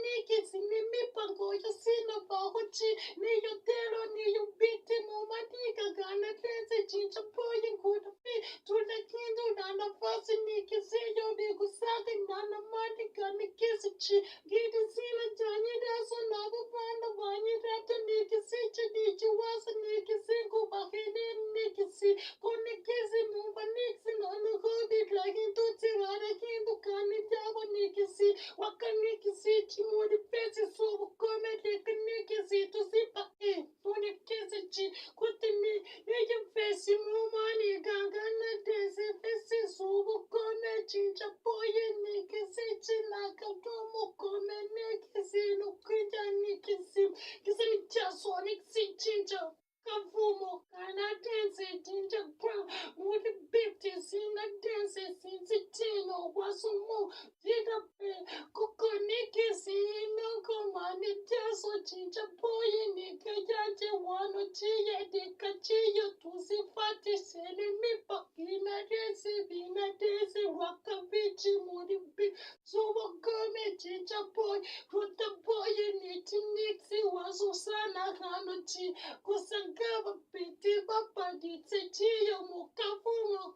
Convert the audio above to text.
nikisi nimipango ya sina bahochi niyo telo niyo biti mumadiga gana tense chincha boye kudapi tula kindu nana fasi nikisi yo nikusaka nana madiga nikisi chi gidi sila janyi daso nabu banda banyi rata nikisi chi nichi wasa nikisi kubahini nikisi konikisi mumba niksi nana kodi lagi tutsi gara kindu kani jabo nikisi wakanikisi chimuri pesi sobu kome dekinikisi tusipa unikisi chi kutini niji pesi mumani gangana desi pesi sobu kome chincha boye nikisi chinaka domo kome nikisi nukinja nikisi kisi nichaso nikisi chincha kavumo kana dance chincha brown muri bipti sina dance sinzi tino wasumo Dida pe kuko nikisi nuko mani jaso chincha boye nikajaje wano chiye dika chiyo tusi fati seli mipa vina desi waka bichi muri bi suwa kome chincha boy ruta boye niti niksi waso sana hano chi kusangaba piti papa ditse chiyo mukafumo